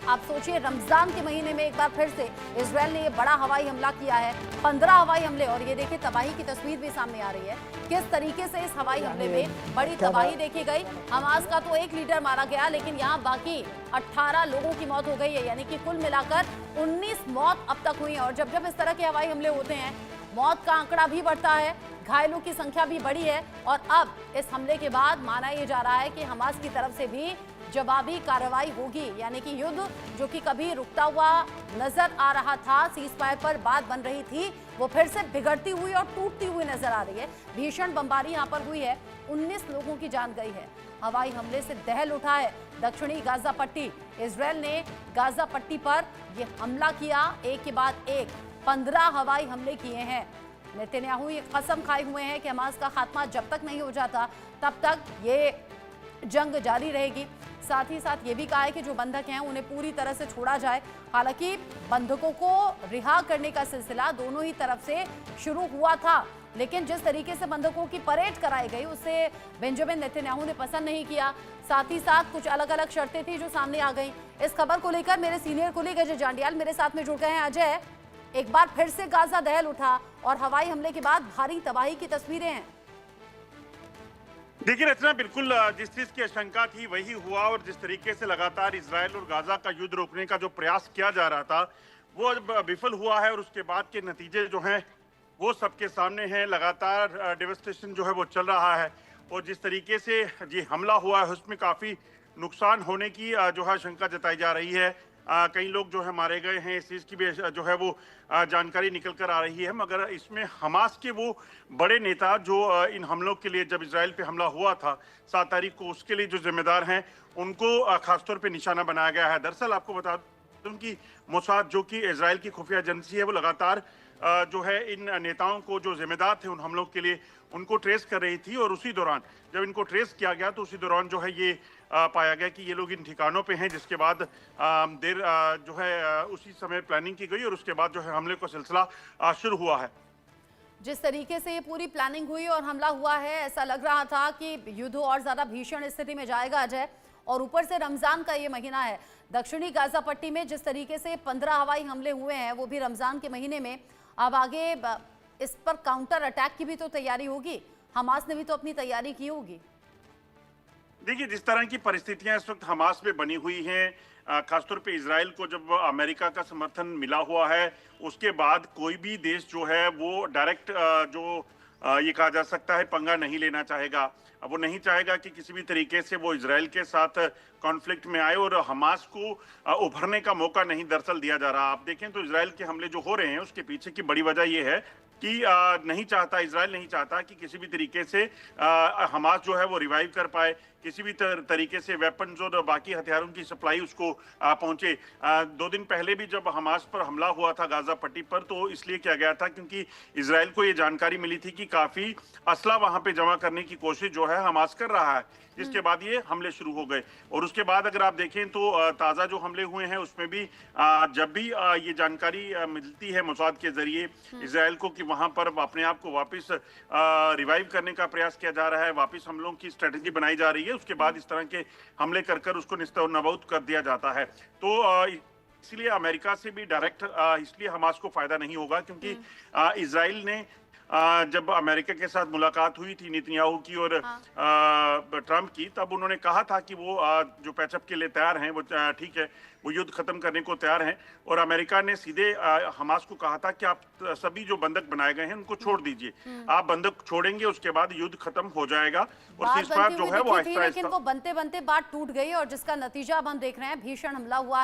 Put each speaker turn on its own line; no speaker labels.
आप सोचिए, रमजान के महीने में एक बार फिर से इजरायल ने ये बड़ा हवाई हमला किया है, 15 हवाई हमले। और ये देखिए, तबाही की तस्वीर भी सामने आ रही है, किस तरीके से इस हवाई हमले में बड़ी तबाही देखी गई। हमास का तो 1 लीडर मारा गया, लेकिन यहाँ बाकी 18 लोगों की मौत हो गई है, यानी कि कुल मिलाकर 19 मौत अब तक हुई है। और जब जब इस तरह के हवाई हमले होते हैं, मौत का आंकड़ा भी बढ़ता है, घायलों की संख्या भी बढ़ी है। और अब इस हमले के बाद माना यह जा रहा है कि हमास की तरफ से भी जवाबी कार्रवाई होगी, यानी कि युद्ध जो कि कभी रुकता हुआ नजर आ रहा था, सीज फायर पर बात बन रही थी, वो फिर से बिगड़ती हुई और टूटती हुई नजर आ रही है। भीषण बमबारी यहां पर हुई है, 19 लोगों की जान गई है। हवाई हमले से दहल उठा है दक्षिणी गाजा पट्टी। इजरायल ने गाजा पट्टी पर यह हमला किया, एक के बाद एक 15 हवाई हमले किए हैं। नेतन्याहू ये कसम खाए हुए हैं कि हमास का खात्मा जब तक नहीं हो जाता तब तक ये जंग जारी रहेगी। साथ ही साथ ये भी कहा है कि जो बंधक हैं उन्हें पूरी तरह से छोड़ा जाए। हालांकि बंधकों को रिहा करने का सिलसिला दोनों ही तरफ से शुरू हुआ था, लेकिन जिस तरीके से बंधकों की परेड कराई गई उसे बेंजामिन नेतन्याहू ने पसंद नहीं किया। साथ ही साथ कुछ अलग अलग शर्तें थी जो सामने आ गई। इस खबर को लेकर मेरे सीनियर कोलीग अजय जांडियाल मेरे साथ में जुड़ गए हैं। अजय, एक बार फिर से गाजा दहल उठा और हवाई हमले के बाद भारी तबाही की तस्वीरें हैं।
देखिए रचना, बिल्कुल जिस चीज की आशंका थी वही हुआ। और जिस तरीके से लगातार इजरायल और गाजा का युद्ध रोकने का जो प्रयास किया जा रहा था वो अब विफल हुआ है। और उसके बाद के नतीजे जो हैं वो सबके सामने हैं। लगातार डेवस्टेशन जो है वो चल रहा है। और जिस तरीके से ये हमला हुआ है उसमें काफी नुकसान होने की जो है आशंका जताई जा रही है। कई लोग जो है मारे गए हैं, इस चीज़ की भी जो है वो जानकारी निकल कर आ रही है। मगर इसमें हमास के वो बड़े नेता जो इन हमलों के लिए, जब इजराइल पे हमला हुआ था 7 तारीख को, उसके लिए जो जिम्मेदार हैं उनको खासतौर पे निशाना बनाया गया है। दरअसल आपको बता दूं कि मोसाद जो कि इजराइल की खुफिया एजेंसी है, वो लगातार जो है इन नेताओं को जो जिम्मेदार थे उन हमलों के लिए उनको ट्रेस कर रही थी। और उसी दौरान जब इनको ट्रेस किया गया तो उसी दौरान जो है ये पाया गया कि ये लोग इन ठिकानों पे हैं। जिसके बाद देर जो है उसी समय प्लानिंग की गई और उसके बाद जो है हमले का सिलसिला शुरू हुआ है।
जिस तरीके से ये पूरी प्लानिंग हुई और हमला हुआ है, ऐसा लग रहा था कि युद्ध और ज्यादा भीषण स्थिति में जाएगा अजय। और ऊपर से रमजान का ये महीना है, दक्षिणी गाजा पट्टी में जिस तरीके से 15 हवाई हमले हुए हैं वो भी रमजान के महीने में। अब आगे इस पर काउंटर अटैक की भी तो तैयारी होगी, हमास ने भी तो अपनी तैयारी की होगी।
देखिए, जिस तरह की परिस्थितियां इस वक्त हमास में बनी हुई हैं, खासतौर पे इजराइल को जब अमेरिका का समर्थन मिला हुआ है उसके बाद कोई भी देश जो है वो डायरेक्ट ये कहा जा सकता है पंगा नहीं लेना चाहेगा। अब वो नहीं चाहेगा कि किसी भी तरीके से वो इजराइल के साथ कॉन्फ्लिक्ट में आए और हमास को उभरने का मौका नहीं दरअसल दिया जा रहा। आप देखें तो इजराइल के हमले जो हो रहे हैं उसके पीछे की बड़ी वजह ये है कि नहीं चाहता, इजराइल नहीं चाहता कि किसी भी तरीके से हमास जो है वो रिवाइव कर पाए, किसी भी तरीके से वेपन्स और बाकी हथियारों की सप्लाई उसको पहुंचे। 2 दिन पहले भी जब हमास पर हमला हुआ था गाजा पट्टी पर, तो इसलिए किया गया था क्योंकि इजराइल को ये जानकारी मिली थी कि काफी असला वहां पे जमा करने की कोशिश जो है हमास कर रहा है। जिसके बाद ये हमले शुरू हो गए। और उसके बाद अगर आप देखें तो ताज़ा जो हमले हुए हैं उसमें भी जब भी ये जानकारी मिलती है मोसाद के जरिए इजराइल को कि वहां पर अपने आप को वापस रिवाइव करने का प्रयास किया जा रहा है, वापस हमलों की स्ट्रेटेजी बनाई जा रही है, उसके बाद इस तरह के हमले कर कर उसको निस्तनाबूद कर दिया जाता है। तो इसलिए अमेरिका से भी डायरेक्ट इसलिए हमास को फायदा नहीं होगा क्योंकि इजराइल ने जब अमेरिका के साथ मुलाकात हुई थी नेतन्याहू की और ट्रंप की, तब उन्होंने कहा था कि वो जो पैचअप के लिए तैयार हैं, वो ठीक है, वो युद्ध खत्म करने को तैयार हैं। और अमेरिका ने सीधे हमास को कहा था कि आप सभी जो बंधक बनाए गए हैं उनको छोड़ दीजिए। आप बंधक छोड़ेंगे उसके बाद युद्ध खत्म हो जाएगा और सीज़फायर जो है वो आहिस्ता आहिस्ता,
लेकिन वो बनते बनते बात टूट गई और जिसका नतीजा अब हम देख रहे हैं, भीषण हमला हुआ है।